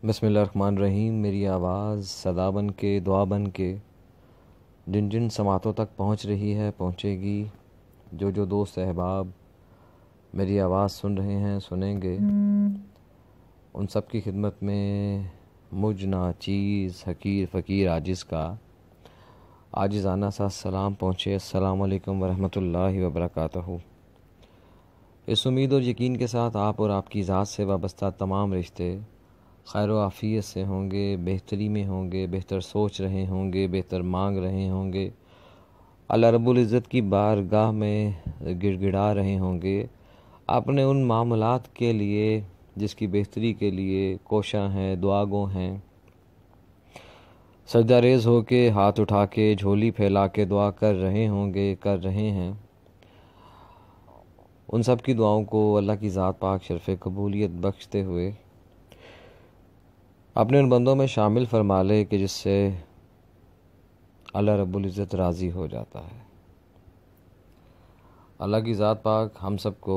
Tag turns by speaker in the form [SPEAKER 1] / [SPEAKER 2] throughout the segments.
[SPEAKER 1] بسم اللہ الرحمن الرحیم۔ میری آواز صدا بن کے، دعا بن کے جن جن سماعتوں تک پہنچ رہی ہے، پہنچے گی۔ جو دوست احباب میری آواز سن رہے ہیں، سنیں گے، ان سب کی خدمت میں مجھ ناچیز حقیر فقیر عاجز کا عاجزانہ سا سلام پہنچے۔ السلام علیکم ورحمۃ اللہ وبرکاتہ۔ اس امید اور یقین کے ساتھ آپ اور آپ کی ذات سے وابستہ تمام رشتے خیر و عافیت سے ہوں گے، بہتری میں ہوں گے، بہتر سوچ رہے ہوں گے، بہتر مانگ رہے ہوں گے، اللہ رب العزت کی بارگاہ میں گڑ گڑا رہے ہوں گے اپنے ان معاملات کے لیے جس کی بہتری کے لیے کوشاں ہیں، دعا گو ہیں، سجدہ ریز ہو کے ہاتھ اٹھا کے جھولی پھیلا کے دعا کر رہے ہوں گے، کر رہے ہیں۔ ان سب کی دعاؤں کو اللہ کی ذات پاک شرف قبولیت بخشتے ہوئے اپنے ان بندوں میں شامل فرما لے کہ جس سے اللہ رب العزت راضی ہو جاتا ہے۔ اللہ کی ذات پاک ہم سب کو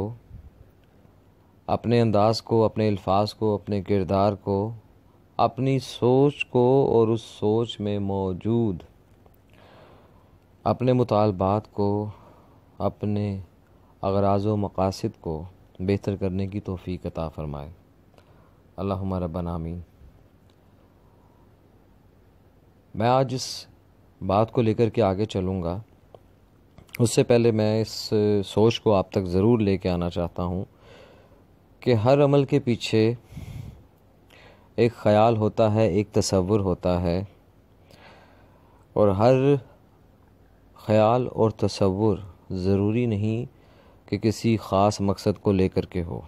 [SPEAKER 1] اپنے انداز کو، اپنے الفاظ کو، اپنے کردار کو، اپنی سوچ کو اور اس سوچ میں موجود اپنے مطالبات کو، اپنے اغراض و مقاصد کو بہتر کرنے کی توفیق عطا فرمائے۔ اللہم ربنا آمین۔ میں آج اس بات کو لے کر کے آگے چلوں گا، اس سے پہلے میں اس سوچ کو آپ تک ضرور لے کے آنا چاہتا ہوں کہ ہر عمل کے پیچھے ایک خیال ہوتا ہے، ایک تصور ہوتا ہے، اور ہر خیال اور تصور ضروری نہیں کہ کسی خاص مقصد کو لے کر کے ہو۔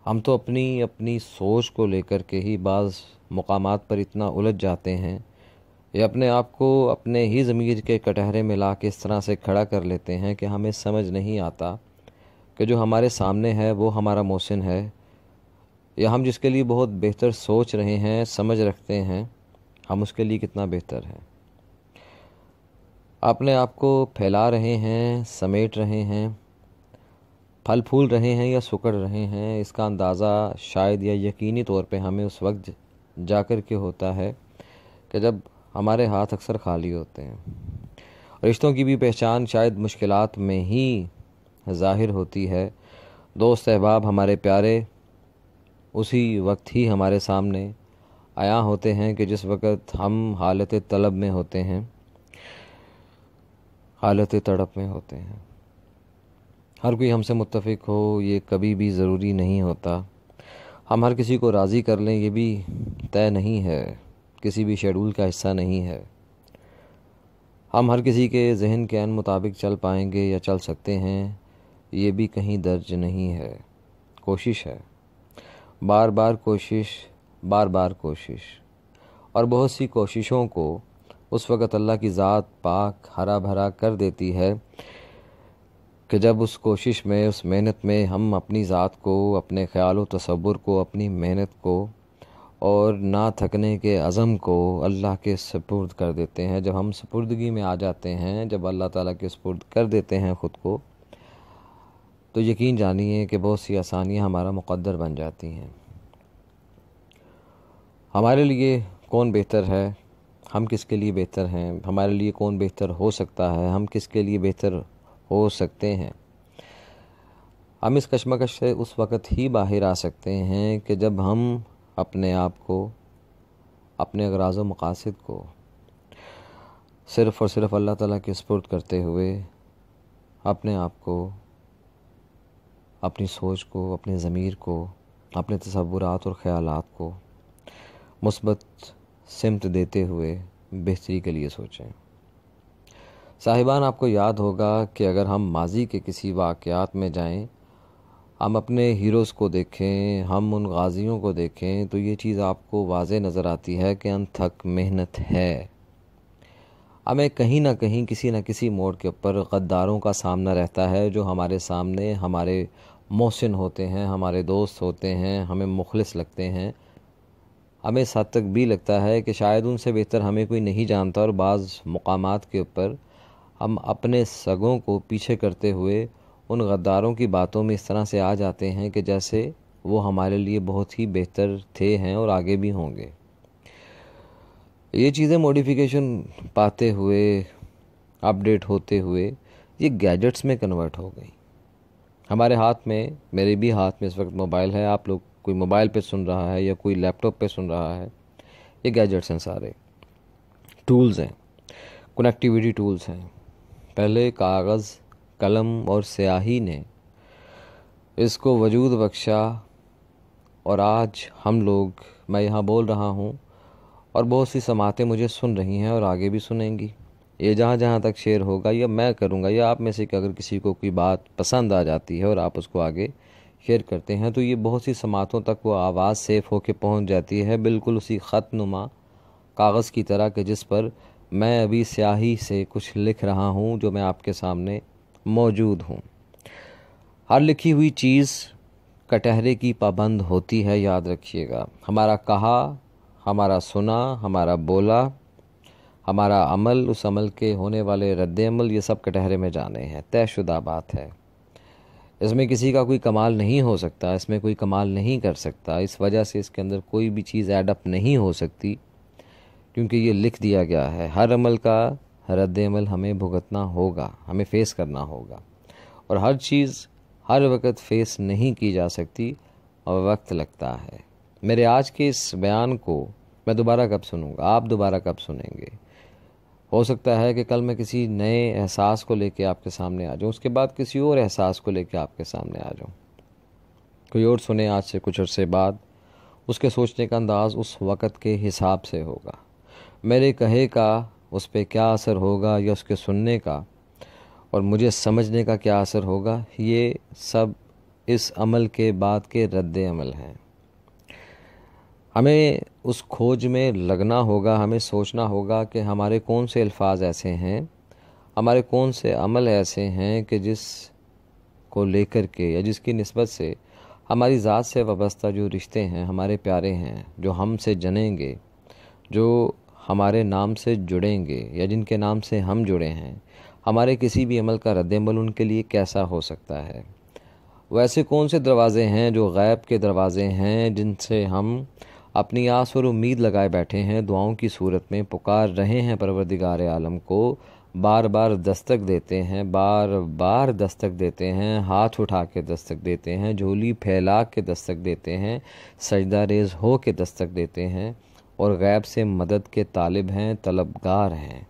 [SPEAKER 1] ہم تو اپنی سوچ کو لے کر کے ہی بعض مقامات پر اتنا الجھ جاتے ہیں یا اپنے آپ کو اپنے ہی ضمیر کے کٹہرے میں لا کے اس طرح سے کھڑا کر لیتے ہیں کہ ہمیں سمجھ نہیں آتا کہ جو ہمارے سامنے ہے وہ ہمارا محسن ہے، یا ہم جس کے لیے بہت بہتر سوچ رہے ہیں، سمجھ رکھتے ہیں، ہم اس کے لیے کتنا بہتر ہیں۔ اپنے آپ کو پھیلا رہے ہیں، سمیٹ رہے ہیں، پھل پھول رہے ہیں یا سکڑ رہے ہیں، اس کا اندازہ شاید یا یقینی طور پہ ہمیں اس وقت جا کر کے ہوتا ہے کہ جب ہمارے ہاتھ اکثر خالی ہوتے ہیں۔ رشتوں کی بھی پہچان شاید مشکلات میں ہی ظاہر ہوتی ہے۔ دوست احباب ہمارے پیارے اسی وقت ہی ہمارے سامنے عیاں ہوتے ہیں کہ جس وقت ہم حالت طلب میں ہوتے ہیں، حالت تڑپ میں ہوتے ہیں۔ ہر کوئی ہم سے متفق ہو یہ کبھی بھی ضروری نہیں ہوتا، ہم ہر کسی کو راضی کر لیں یہ بھی طے نہیں ہے، کسی بھی شیڈول کا حصہ نہیں ہے۔ ہم ہر کسی کے ذہن کے عین مطابق چل پائیں گے یا چل سکتے ہیں یہ بھی کہیں درج نہیں ہے۔ کوشش ہے، بار بار کوشش، بار بار کوشش، اور بہت سی کوششوں کو اس وقت اللہ کی ذات پاک ہرا بھرا کر دیتی ہے کہ جب اس کوشش میں، اس محنت میں ہم اپنی ذات کو، اپنے خیال و تصور کو، اپنی محنت کو اور نہ تھکنے کے عزم کو اللہ کے سپرد کر دیتے ہیں۔ جب ہم سپردگی میں آ جاتے ہیں، جب اللہ تعالیٰ کے سپرد کر دیتے ہیں خود کو، تو یقین جانیے کہ بہت سی آسانیاں ہمارا مقدر بن جاتی ہیں۔ ہمارے لیے کون بہتر ہے، ہم کس کے لیے بہتر ہیں، ہمارے لیے کون بہتر ہو سکتا ہے، ہم کس کے لیے بہتر ہو سکتے ہیں، ہم اس کشمکش سے اس وقت ہی باہر آ سکتے ہیں کہ جب ہم اپنے آپ کو، اپنے اغراض و مقاصد کو صرف اور صرف اللہ تعالیٰ کے سپرد کرتے ہوئے اپنے آپ کو، اپنی سوچ کو، اپنے ضمیر کو، اپنے تصورات اور خیالات کو مثبت سمت دیتے ہوئے بہتری کے لیے سوچیں۔ صاحبان، آپ کو یاد ہوگا کہ اگر ہم ماضی کے کسی واقعات میں جائیں، ہم اپنے ہیروز کو دیکھیں، ہم ان غازیوں کو دیکھیں، تو یہ چیز آپ کو واضح نظر آتی ہے کہ انتھک محنت ہے۔ ہمیں کہیں نہ کہیں، کسی نہ کسی موڑ کے اوپر غداروں کا سامنا رہتا ہے جو ہمارے سامنے ہمارے محسن ہوتے ہیں، ہمارے دوست ہوتے ہیں، ہمیں مخلص لگتے ہیں۔ ہمیں اس حد تک بھی لگتا ہے کہ شاید ان سے بہتر ہمیں کوئی نہیں جانتا، اور بعض مقامات کے اوپر ہم اپنے سگوں کو پیچھے کرتے ہوئے ان غداروں کی باتوں میں اس طرح سے آ جاتے ہیں کہ جیسے وہ ہمارے لیے بہت ہی بہتر تھے، ہیں اور آگے بھی ہوں گے۔ یہ چیزیں موڈیفیکیشن پاتے ہوئے، اپڈیٹ ہوتے ہوئے یہ گیجٹس میں کنورٹ ہو گئی۔ ہمارے ہاتھ میں، میرے بھی ہاتھ میں اس وقت موبائل ہے، آپ لوگ کوئی موبائل پہ سن رہا ہے یا کوئی لیپ ٹاپ پہ سن رہا ہے، یہ گیجٹس ہیں، سارے ٹولز ہیں، کنیکٹیویٹی ٹولز ہیں۔ پہلے کاغذ، قلم اور سیاہی نے اس کو وجود بخشا، اور آج ہم لوگ، میں یہاں بول رہا ہوں اور بہت سی سماعتیں مجھے سن رہی ہیں اور آگے بھی سنیں گی، یہ جہاں جہاں تک شیئر ہوگا یا میں کروں گا یا آپ میں سے اگر کسی کو کوئی بات پسند آ جاتی ہے اور آپ اس کو آگے شیئر کرتے ہیں تو یہ بہت سی سماعتوں تک وہ آواز سیف ہو کے پہنچ جاتی ہے، بالکل اسی خط نما کاغذ کی طرح کہ جس پر میں ابھی سیاہی سے کچھ لکھ رہا ہوں جو میں آپ کے سامنے موجود ہوں۔ ہر لکھی ہوئی چیز کٹہرے کی پابند ہوتی ہے، یاد رکھیے گا۔ ہمارا کہا، ہمارا سنا، ہمارا بولا، ہمارا عمل، اس عمل کے ہونے والے رد عمل، یہ سب کٹہرے میں جانے ہیں، طے شدہ بات ہے۔ اس میں کسی کا کوئی کمال نہیں ہو سکتا، اس میں کوئی کمال نہیں کر سکتا، اس وجہ سے اس کے اندر کوئی بھی چیز ایڈ اپ نہیں ہو سکتی، کیونکہ یہ لکھ دیا گیا ہے۔ ہر عمل کا رد عمل ہمیں بھگتنا ہوگا، ہمیں فیس کرنا ہوگا، اور ہر چیز ہر وقت فیس نہیں کی جا سکتی اور وقت لگتا ہے۔ میرے آج کے اس بیان کو میں دوبارہ کب سنوں گا، آپ دوبارہ کب سنیں گے؟ ہو سکتا ہے کہ کل میں کسی نئے احساس کو لے کے آپ کے سامنے آ جاؤں، اس کے بعد کسی اور احساس کو لے کے آپ کے سامنے آ جاؤں، کوئی اور سنے آج سے کچھ عرصے بعد، اس کے سوچنے کا انداز اس وقت کے حساب سے ہوگا، میرے کہے کا اس پہ کیا اثر ہوگا یا اس کے سننے کا اور مجھے سمجھنے کا کیا اثر ہوگا، یہ سب اس عمل کے بعد کے رد عمل ہیں۔ ہمیں اس کھوج میں لگنا ہوگا، ہمیں سوچنا ہوگا کہ ہمارے کون سے الفاظ ایسے ہیں، ہمارے کون سے عمل ایسے ہیں کہ جس کو لے کر کے یا جس کی نسبت سے ہماری ذات سے وابستہ جو رشتے ہیں، ہمارے پیارے ہیں، جو ہم سے جنیں گے، جو ہمارے نام سے جڑیں گے یا جن کے نام سے ہم جڑے ہیں، ہمارے کسی بھی عمل کا رد عمل ان کے لیے کیسا ہو سکتا ہے۔ ویسے کون سے دروازے ہیں جو غیب کے دروازے ہیں، جن سے ہم اپنی آس اور امید لگائے بیٹھے ہیں، دعاؤں کی صورت میں پکار رہے ہیں پروردگار عالم کو، بار بار دستک دیتے ہیں، بار بار دستک دیتے ہیں، ہاتھ اٹھا کے دستک دیتے ہیں، جھولی پھیلا کے دستک دیتے ہیں، سجدہ ریز ہو کے دستک دیتے ہیں، اور غیب سے مدد کے طالب ہیں، طلبگار ہیں۔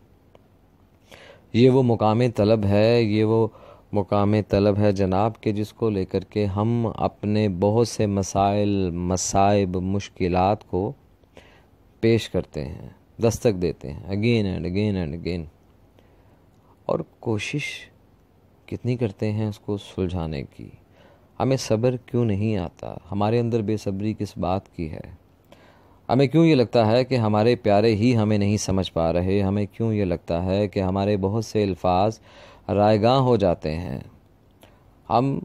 [SPEAKER 1] یہ وہ مقام طلب ہے، یہ وہ مقام طلب ہے جناب کہ جس کو لے کر کے ہم اپنے بہت سے مسائل، مصائب، مشکلات کو پیش کرتے ہیں، دستک دیتے ہیں، again and again and again, اور کوشش کتنی کرتے ہیں اس کو سلجھانے کی۔ ہمیں صبر کیوں نہیں آتا؟ ہمارے اندر بے صبری کس بات کی ہے؟ ہمیں کیوں یہ لگتا ہے کہ ہمارے پیارے ہی ہمیں نہیں سمجھ پا رہے؟ ہمیں کیوں یہ لگتا ہے کہ ہمارے بہت سے الفاظ رائیگاں ہو جاتے ہیں؟ ہم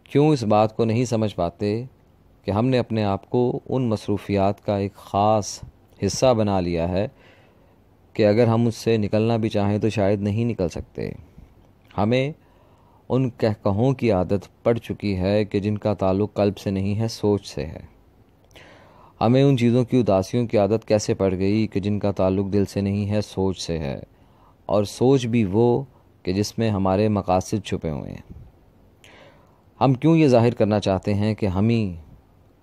[SPEAKER 1] کیوں اس بات کو نہیں سمجھ پاتے کہ ہم نے اپنے آپ کو ان مصروفیات کا ایک خاص حصہ بنا لیا ہے کہ اگر ہم اس سے نکلنا بھی چاہیں تو شاید نہیں نکل سکتے۔ ہمیں ان کہوں کی عادت پڑ چکی ہے کہ جن کا تعلق قلب سے نہیں ہے، سوچ سے ہے۔ ہمیں ان چیزوں کی اداسیوں کی عادت کیسے پڑ گئی کہ جن کا تعلق دل سے نہیں ہے، سوچ سے ہے، اور سوچ بھی وہ کہ جس میں ہمارے مقاصد چھپے ہوئے ہیں۔ ہم کیوں یہ ظاہر کرنا چاہتے ہیں کہ ہم ہی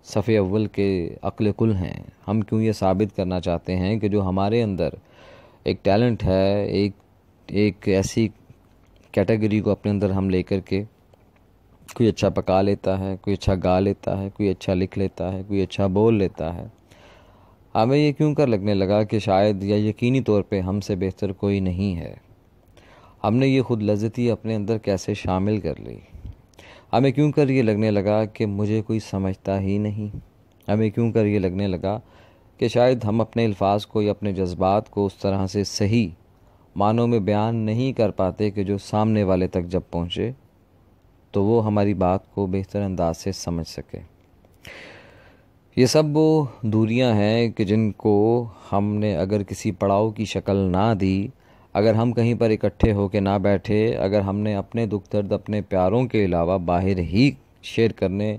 [SPEAKER 1] صف اول کے عقل کل ہیں؟ ہم کیوں یہ ثابت کرنا چاہتے ہیں کہ جو ہمارے اندر ایک ٹیلنٹ ہے، ایک ایسی کیٹیگری کو اپنے اندر ہم لے کر کے، کوئی اچھا پکا لیتا ہے، کوئی اچھا گا لیتا ہے، کوئی اچھا لکھ لیتا ہے، کوئی اچھا بول لیتا ہے، ہمیں یہ کیوں کر لگنے لگا کہ شاید یا یقینی طور پہ ہم سے بہتر کوئی نہیں ہے؟ ہم نے یہ خود لذتی اپنے اندر کیسے شامل کر لی؟ ہمیں کیوں کر یہ لگنے لگا کہ مجھے کوئی سمجھتا ہی نہیں؟ ہمیں کیوں کر یہ لگنے لگا کہ شاید ہم اپنے الفاظ کو یا اپنے جذبات کو اس طرح سے صحیح معنوں میں بیان نہیں کر پاتے کہ جو سامنے والے تک جب پہنچے تو وہ ہماری بات کو بہتر انداز سے سمجھ سکے؟ یہ سب وہ دوریاں ہیں کہ جن کو ہم نے اگر کسی پڑاؤ کی شکل نہ دی، اگر ہم کہیں پر اکٹھے ہو کے نہ بیٹھے، اگر ہم نے اپنے دکھ درد اپنے پیاروں کے علاوہ باہر ہی شیئر کرنے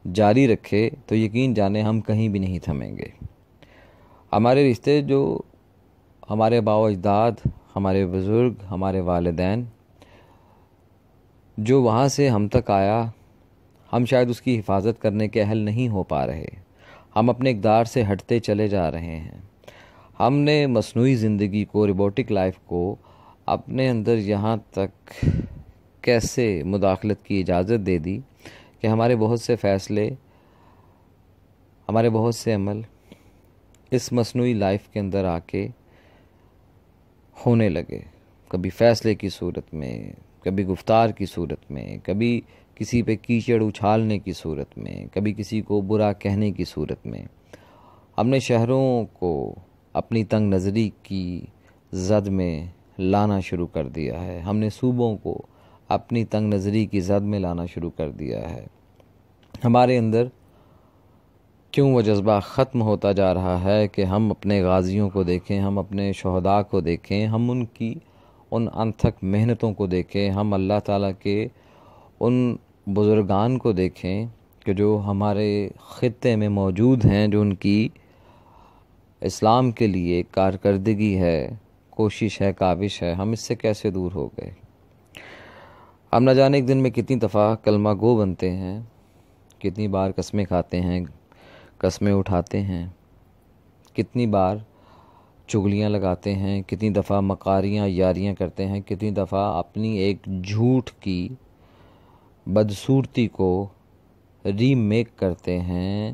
[SPEAKER 1] جاری رکھے تو یقین جانے ہم کہیں بھی نہیں تھمیں گے۔ ہمارے رشتے جو ہمارے آباء و اجداد، ہمارے بزرگ، ہمارے والدین، جو وہاں سے ہم تک آیا، ہم شاید اس کی حفاظت کرنے کے اہل نہیں ہو پا رہے۔ ہم اپنے اقدار سے ہٹتے چلے جا رہے ہیں۔ ہم نے مصنوعی زندگی کو، روبوٹک لائف کو اپنے اندر یہاں تک کیسے مداخلت کی اجازت دے دی کہ ہمارے بہت سے فیصلے، ہمارے بہت سے عمل اس مصنوعی لائف کے اندر آ کے ہونے لگے، کبھی فیصلے کی صورت میں، کبھی گفتار کی صورت میں، کبھی کسی پہ کیچڑ اچھالنے کی صورت میں، کبھی کسی کو برا کہنے کی صورت میں۔ ہم نے شہروں کو اپنی تنگ نظری کی زد میں لانا شروع کر دیا ہے، ہم نے صوبوں کو اپنی تنگ نظری کی زد میں لانا شروع کر دیا ہے۔ ہمارے اندر کیوں وہ جذبہ ختم ہوتا جا رہا ہے کہ ہم اپنے غازیوں کو دیکھیں، ہم اپنے شہداء کو دیکھیں، ہم ان کی ان انتھک محنتوں کو دیکھیں، ہم اللہ تعالیٰ کے ان بزرگان کو دیکھیں کہ جو ہمارے خطے میں موجود ہیں، جو ان کی اسلام کے لیے کارکردگی ہے، کوشش ہے، کاوش ہے، ہم اس سے کیسے دور ہو گئے؟ ہم نہ جانے ایک دن میں کتنی دفعہ کلمہ گو بنتے ہیں، کتنی بار قسمیں کھاتے ہیں، قسمیں اٹھاتے ہیں، کتنی بار چغلیاں لگاتے ہیں، کتنی دفعہ مکاریاں یاریاں کرتے ہیں، کتنی دفعہ اپنی ایک جھوٹ کی بدصورتی کو ری میک کرتے ہیں،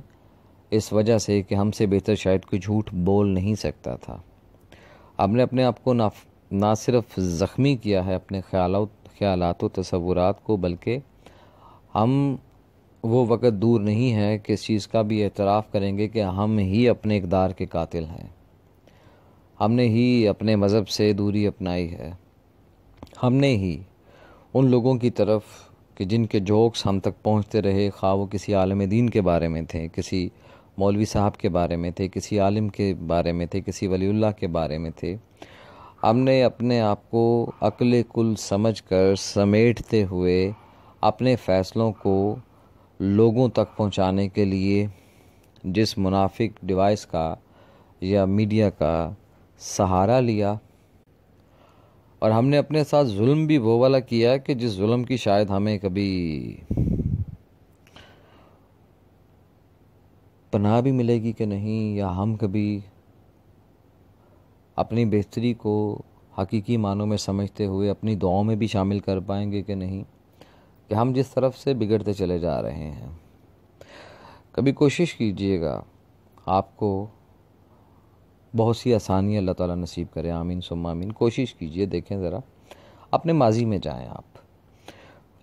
[SPEAKER 1] اس وجہ سے کہ ہم سے بہتر شاید کوئی جھوٹ بول نہیں سکتا تھا۔ ہم نے اپنے آپ کو نہ صرف زخمی کیا ہے اپنے خیالات و تصورات کو، بلکہ ہم وہ وقت دور نہیں ہے کہ اس چیز کا بھی اعتراف کریں گے کہ ہم ہی اپنے اقدار کے قاتل ہیں، ہم نے ہی اپنے مذہب سے دوری اپنائی ہے، ہم نے ہی ان لوگوں کی طرف کہ جن کے جوکس ہم تک پہنچتے رہے، خواہ وہ کسی عالم دین کے بارے میں تھے، کسی مولوی صاحب کے بارے میں تھے، کسی عالم کے بارے میں تھے، کسی ولی اللہ کے بارے میں تھے، ہم نے اپنے آپ کو عقل کل سمجھ کر سمیٹتے ہوئے اپنے فیصلوں کو لوگوں تک پہنچانے کے لیے جس منافق ڈیوائس کا یا میڈیا کا سہارا لیا، اور ہم نے اپنے ساتھ ظلم بھی وہ والا کیا کہ جس ظلم کی شاید ہمیں کبھی پناہ بھی ملے گی کہ نہیں، یا ہم کبھی اپنی بہتری کو حقیقی معنوں میں سمجھتے ہوئے اپنی دعاؤں میں بھی شامل کر پائیں گے کہ نہیں، کہ ہم جس طرف سے بگڑتے چلے جا رہے ہیں۔ کبھی کوشش کیجئے گا، آپ کو بہت سی آسانیاں اللہ تعالیٰ نصیب کرے، آمین ثم آمین۔ کوشش کیجئے، دیکھیں ذرا اپنے ماضی میں جائیں، آپ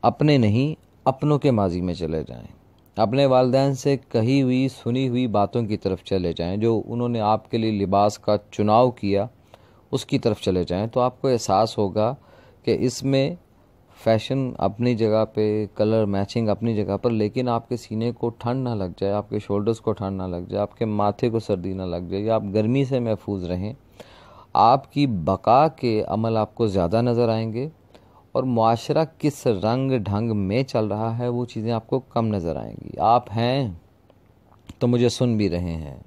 [SPEAKER 1] اپنے نہیں اپنوں کے ماضی میں چلے جائیں، اپنے والدین سے کہی ہوئی سنی ہوئی باتوں کی طرف چلے جائیں، جو انہوں نے آپ کے لیے لباس کا چناؤ کیا اس کی طرف چلے جائیں، تو آپ کو احساس ہوگا کہ اس میں فیشن اپنی جگہ پہ، کلر میچنگ اپنی جگہ پر، لیکن آپ کے سینے کو ٹھنڈ نہ لگ جائے، آپ کے شولڈرز کو ٹھنڈ نہ لگ جائے، آپ کے ماتھے کو سردی نہ لگ جائے، یا آپ گرمی سے محفوظ رہیں۔ آپ کی بقا کے عمل آپ کو زیادہ نظر آئیں گے، اور معاشرہ کس رنگ ڈھنگ میں چل رہا ہے وہ چیزیں آپ کو کم نظر آئیں گی۔ آپ ہیں تو مجھے سن بھی رہے ہیں،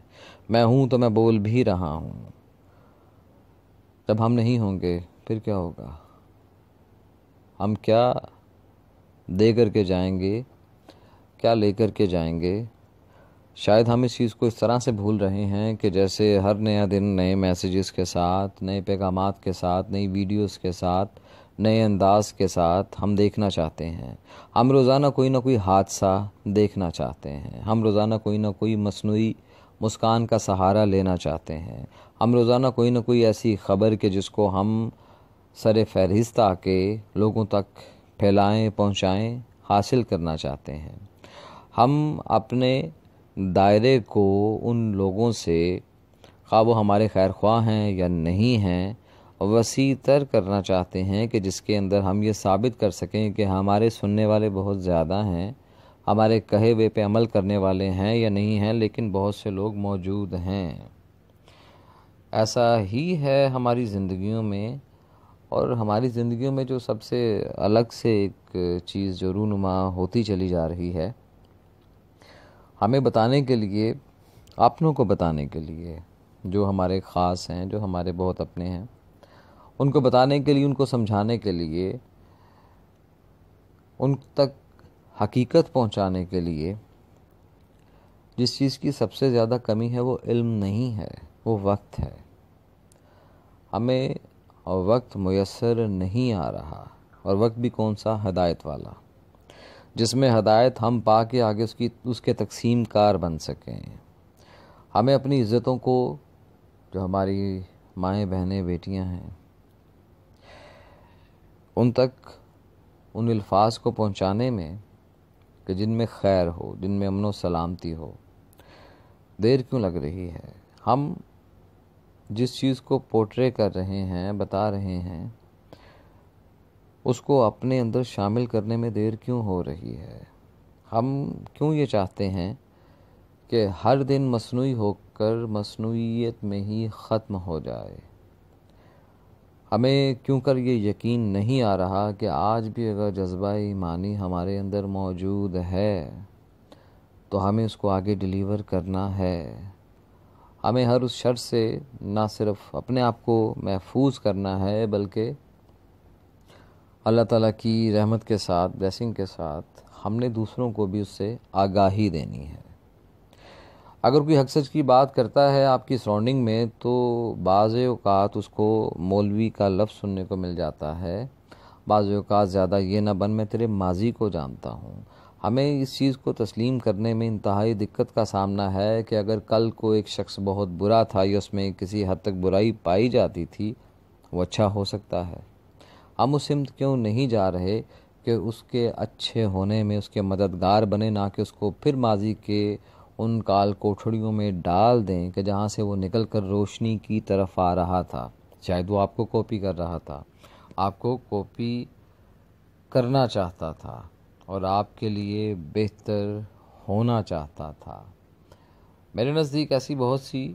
[SPEAKER 1] میں ہوں تو میں بول بھی رہا ہوں۔ جب ہم نہیں ہوں گے پھر کیا ہوگا؟ ہم کیا دے کر کے جائیں گے، کیا لے کر کے جائیں گے؟ شاید ہم اس چیز کو اس طرح سے بھول رہے ہیں کہ جیسے ہر نیا دن نئے میسیجز کے ساتھ، نئے پیغامات کے ساتھ، نئی ویڈیوز کے ساتھ، نئے انداز کے ساتھ ہم دیکھنا چاہتے ہیں۔ ہم روزانہ کوئی نہ کوئی حادثہ دیکھنا چاہتے ہیں، ہم روزانہ کوئی نہ کوئی مصنوعی مسکان کا سہارا لینا چاہتے ہیں، ہم روزانہ کوئی نہ کوئی ایسی خبر کہ جس کو ہم سر فہرست آ کے لوگوں تک پھیلائیں، پہنچائیں، حاصل کرنا چاہتے ہیں۔ ہم اپنے دائرے کو ان لوگوں سے، خواہ وہ ہمارے خیر خواہ ہیں یا نہیں ہیں، وسیع تر کرنا چاہتے ہیں کہ جس کے اندر ہم یہ ثابت کر سکیں کہ ہمارے سننے والے بہت زیادہ ہیں، ہمارے کہے ہوئے پہ عمل کرنے والے ہیں یا نہیں ہیں، لیکن بہت سے لوگ موجود ہیں۔ ایسا ہی ہے ہماری زندگیوں میں، اور ہماری زندگیوں میں جو سب سے الگ سے ایک چیز جو رونما ہوتی چلی جا رہی ہے ہمیں بتانے کے لیے، اپنوں کو بتانے کے لیے، جو ہمارے خاص ہیں، جو ہمارے بہت اپنے ہیں، ان کو بتانے کے لیے، ان کو سمجھانے کے لیے، ان تک حقیقت پہنچانے کے لیے جس چیز کی سب سے زیادہ کمی ہے وہ علم نہیں ہے، وہ وقت ہے۔ ہمیں وقت میسر نہیں آ رہا، اور وقت بھی کون سا؟ ہدایت والا، جس میں ہدایت ہم پا کے آگے اس کے تقسیم کار بن سکیں۔ ہمیں اپنی عزتوں کو، جو ہماری مائیں بہنیں بیٹیاں ہیں، ان تک ان الفاظ کو پہنچانے میں کہ جن میں خیر ہو، جن میں امن و سلامتی ہو، دیر کیوں لگ رہی ہے؟ ہم جس چیز کو پورٹرے کر رہے ہیں، بتا رہے ہیں، اس کو اپنے اندر شامل کرنے میں دیر کیوں ہو رہی ہے؟ ہم کیوں یہ چاہتے ہیں کہ ہر دن مصنوعی ہو کر مصنوعیت میں ہی ختم ہو جائے؟ ہمیں کیوں کر یہ یقین نہیں آ رہا کہ آج بھی اگر جذبہ ایمانی ہمارے اندر موجود ہے تو ہمیں اس کو آگے ڈیلیور کرنا ہے۔ ہمیں ہر اس شر سے نہ صرف اپنے آپ کو محفوظ کرنا ہے، بلکہ اللہ تعالیٰ کی رحمت کے ساتھ، بلیسنگ کے ساتھ، ہم نے دوسروں کو بھی اس سے آگاہی دینی ہے۔ اگر کوئی حق سچ کی بات کرتا ہے آپ کی سراؤنڈنگ میں، تو بعض اوقات اس کو مولوی کا لفظ سننے کو مل جاتا ہے، بعض اوقات زیادہ یہ نہ بن، میں تیرے ماضی کو جانتا ہوں۔ ہمیں اس چیز کو تسلیم کرنے میں انتہائی دقت کا سامنا ہے کہ اگر کل کو ایک شخص بہت برا تھا یا اس میں کسی حد تک برائی پائی جاتی تھی، وہ اچھا ہو سکتا ہے۔ ہم اس سمت کیوں نہیں جا رہے کہ اس کے اچھے ہونے میں اس کے مددگار بنے، نہ کہ اس کو پھر ماضی کے ان کال کوٹھڑیوں میں ڈال دیں کہ جہاں سے وہ نکل کر روشنی کی طرف آ رہا تھا۔ شاید وہ آپ کو کاپی کر رہا تھا، آپ کو کاپی کرنا چاہتا تھا، اور آپ کے لیے بہتر ہونا چاہتا تھا۔ میرے نزدیک ایسی بہت سی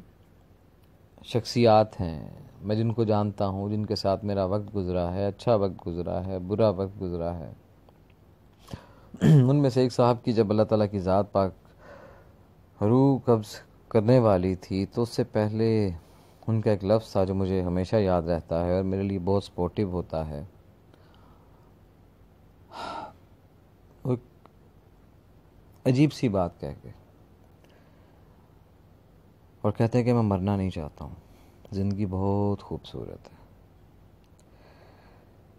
[SPEAKER 1] شخصیات ہیں میں جن کو جانتا ہوں، جن کے ساتھ میرا وقت گزرا ہے، اچھا وقت گزرا ہے، برا وقت گزرا ہے۔ ان میں سے ایک صاحب کی جب اللہ تعالیٰ کی ذات پاک روح قبض کرنے والی تھی، تو اس سے پہلے ان کا ایک لفظ تھا جو مجھے ہمیشہ یاد رہتا ہے اور میرے لیے بہت سپورٹیو ہوتا ہے۔ وہ ایک عجیب سی بات کہہ کے، اور کہتے ہیں کہ میں مرنا نہیں چاہتا ہوں، زندگی بہت خوبصورت ہے۔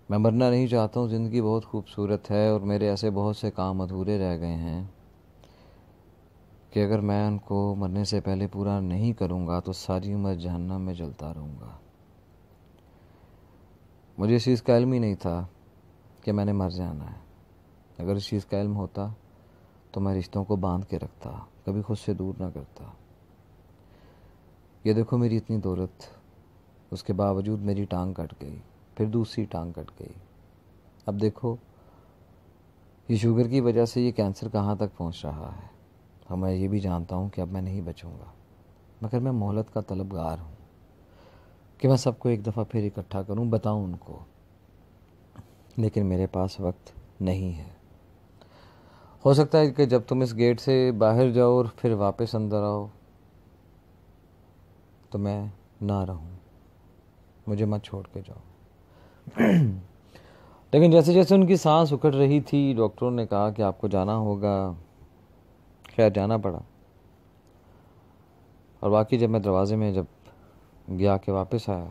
[SPEAKER 1] میں مرنا نہیں چاہتا ہوں، زندگی بہت خوبصورت ہے، اور میرے ایسے بہت سے کام ادھورے رہ گئے ہیں کہ اگر میں ان کو مرنے سے پہلے پورا نہیں کروں گا تو ساری عمر جہنم میں جلتا رہوں گا۔ مجھے اس چیز کا علم ہی نہیں تھا کہ میں نے مر جانا ہے۔ اگر اس چیز کا علم ہوتا تو میں رشتوں کو باندھ کے رکھتا، کبھی خود سے دور نہ کرتا۔ یہ دیکھو میری اتنی دولت، اس کے باوجود میری ٹانگ کٹ گئی، پھر دوسری ٹانگ کٹ گئی۔ اب دیکھو یہ شوگر کی وجہ سے یہ کینسر کہاں تک پہنچ رہا ہے، اور میں یہ بھی جانتا ہوں کہ اب میں نہیں بچوں گا، مگر میں مہلت کا طلبگار ہوں کہ میں سب کو ایک دفعہ پھر اکٹھا کروں، بتاؤں ان کو، لیکن میرے پاس وقت نہیں ہے۔ ہو سکتا ہے کہ جب تم اس گیٹ سے باہر جاؤ اور پھر واپس اندر آؤ تو میں نہ رہوں، مجھے مت چھوڑ کے جاؤ۔ لیکن جیسے جیسے ان کی سانس اکھڑ رہی تھی، ڈاکٹروں نے کہا کہ آپ کو جانا ہوگا۔ خیر جانا پڑا، اور باقی جب میں دروازے میں جب گیا کہ واپس آیا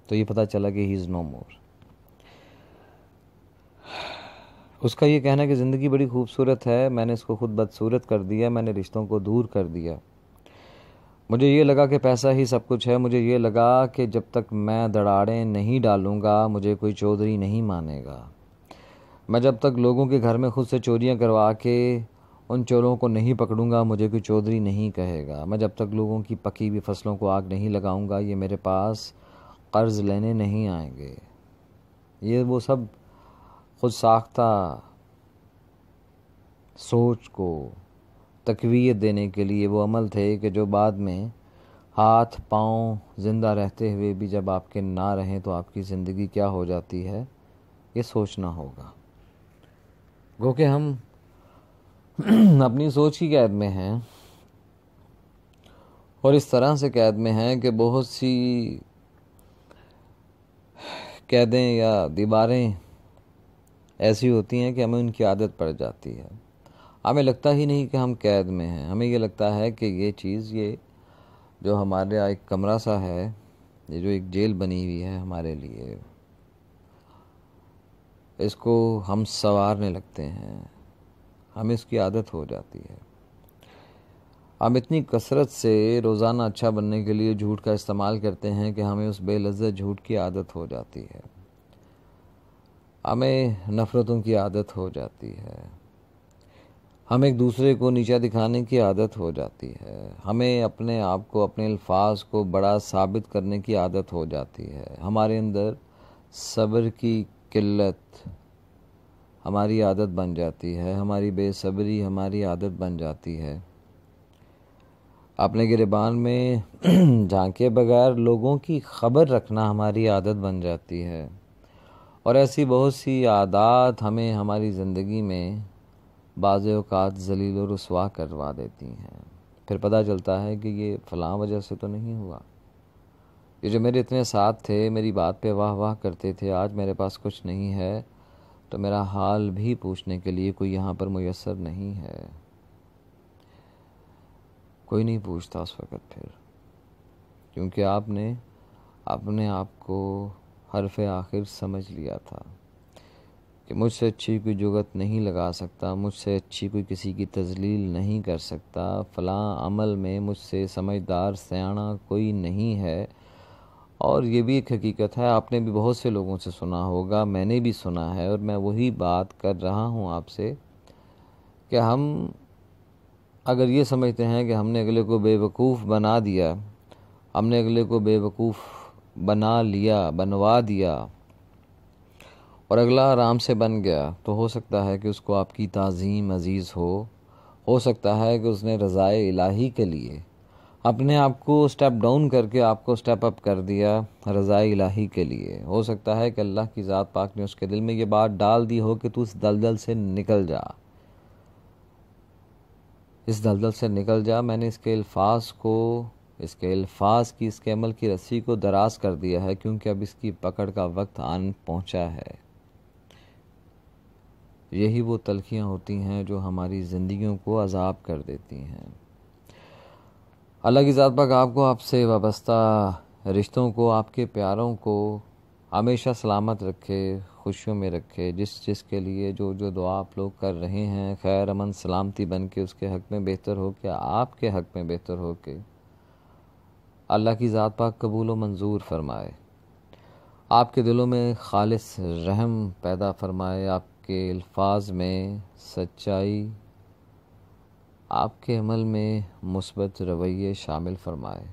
[SPEAKER 1] تو یہ پتہ چلا کہ ہی از نو مور۔ اس کا یہ کہنا کہ زندگی بڑی خوبصورت ہے، میں نے اس کو خود بدصورت کر دیا، میں نے رشتوں کو دور کر دیا۔ مجھے یہ لگا کہ پیسہ ہی سب کچھ ہے، مجھے یہ لگا کہ جب تک میں دراڑیں نہیں ڈالوں گا مجھے کوئی چودھری نہیں مانے گا، میں جب تک لوگوں کے گھر میں خود سے چوریاں کروا کے ان چوروں کو نہیں پکڑوں گا مجھے کوئی چودھری نہیں کہے گا، میں جب تک لوگوں کی پکی ہوئی فصلوں کو آگ نہیں لگاؤں گا یہ میرے پاس قرض لینے نہیں آئیں گے۔ یہ وہ سب خود ساختہ سوچ کو تقویت دینے کے لیے وہ عمل تھے کہ جو بعد میں ہاتھ پاؤں زندہ رہتے ہوئے بھی جب آپ کے نہ رہیں تو آپ کی زندگی کیا ہو جاتی ہے یہ سوچنا ہوگا۔ گو کہ ہم اپنی سوچ کی قید میں ہیں، اور اس طرح سے قید میں ہیں کہ بہت سی قیدیں یا دیواریں ایسی ہوتی ہیں کہ ہمیں ان کی عادت پڑ جاتی ہے. ہمیں لگتا ہی نہیں کہ ہم قید میں ہیں، ہمیں یہ لگتا ہے کہ یہ چیز، یہ جو ہمارے ایک کمرہ سا ہے، یہ جو ایک جیل بنی ہوئی ہے ہمارے لیے، اس کو ہم سنوارنے لگتے ہیں، ہمیں اس کی عادت ہو جاتی ہے. ہم اتنی کثرت سے روزانہ اچھا بننے کے لیے جھوٹ کا استعمال کرتے ہیں کہ ہمیں اس بے لذت جھوٹ کی عادت ہو جاتی ہے، ہمیں نفرتوں کی عادت ہو جاتی ہے، ہم ایک دوسرے کو نیچا دکھانے کی عادت ہو جاتی ہے، ہمیں اپنے آپ کو، اپنے الفاظ کو بڑا ثابت کرنے کی عادت ہو جاتی ہے، ہمارے اندر صبر کی قلت ہماری عادت بن جاتی ہے، ہماری بے صبری ہماری عادت بن جاتی ہے. اپنے گریبان میں جھانکے بغیر لوگوں کی خبر رکھنا ہماری عادت بن جاتی ہے، اور ایسی بہت سی عادات ہمیں ہماری زندگی میں بعض اوقات ذلیل و رسوا کروا دیتی ہیں. پھر پتہ چلتا ہے کہ یہ فلاں وجہ سے تو نہیں ہوا، یہ جو میرے اتنے ساتھ تھے، میری بات پہ واہ واہ کرتے تھے، آج میرے پاس کچھ نہیں ہے تو میرا حال بھی پوچھنے کے لیے کوئی یہاں پر میسر نہیں ہے. کوئی نہیں پوچھتا اس وقت، پھر کیونکہ آپ نے اپنے آپ کو حرف آخر سمجھ لیا تھا کہ مجھ سے اچھی کوئی جگت نہیں لگا سکتا، مجھ سے اچھی کوئی کسی کی تذلیل نہیں کر سکتا، فلاں عمل میں مجھ سے سمجھدار سیاںا کوئی نہیں ہے. اور یہ بھی ایک حقیقت ہے، آپ نے بھی بہت سے لوگوں سے سنا ہوگا، میں نے بھی سنا ہے، اور میں وہی بات کر رہا ہوں آپ سے کہ ہم اگر یہ سمجھتے ہیں کہ ہم نے اگلے کو بے وقوف بنا دیا، ہم نے اگلے کو بے وقوف بنوا دیا، اور اگلا آرام سے بن گیا، تو ہو سکتا ہے کہ اس کو آپ کی تعظیم عزیز ہو سکتا ہے کہ اس نے رضائے الہی کے لیے اپنے آپ کو سٹیپ ڈاؤن کر کے آپ کو سٹیپ اپ کر دیا رضائے الہی کے لیے. ہو سکتا ہے کہ اللہ کی ذات پاک نے اس کے دل میں یہ بات ڈال دی ہو کہ تو اس دلدل سے نکل جا، اس دلدل سے نکل جا. میں نے اس کے الفاظ کی، اس کے عمل کی رسی کو دراز کر دیا ہے، کیونکہ اب اس کی پکڑ کا وقت آن پہنچا ہے. یہی وہ تلخیاں ہوتی ہیں جو ہماری زندگیوں کو عذاب کر دیتی ہیں. اللہ کی ذات پاک آپ کو، آپ سے وابستہ رشتوں کو، آپ کے پیاروں کو ہمیشہ سلامت رکھے، خوشیوں میں رکھے. جس کے لیے جو دعا آپ لوگ کر رہے ہیں، خیر امن سلامتی بن کے اس کے حق میں بہتر ہو کے، آپ کے حق میں بہتر ہو کے اللہ کی ذات پاک قبول و منظور فرمائے. آپ کے دلوں میں خالص رحم پیدا فرمائے، آپ کے الفاظ میں سچائی، آپ کے عمل میں مثبت رویے شامل فرمائے،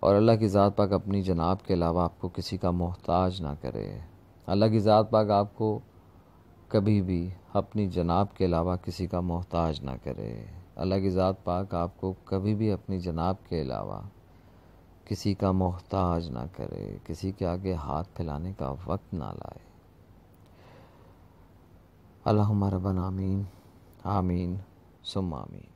[SPEAKER 1] اور اللہ کی ذات پاک اپنی جناب کے علاوہ آپ کو کسی کا محتاج نہ کرے. اللہ کی ذات پاک آپ کو کبھی بھی اپنی جناب کے علاوہ کسی کا محتاج نہ کرے. اللہ کی ذات پاک آپ کو کبھی بھی اپنی جناب کے علاوہ کسی کا محتاج نہ کرے، کسی کے آگے ہاتھ پھیلانے کا وقت نہ لائے. اللہم ربنا آمین، آمین ثم آمین.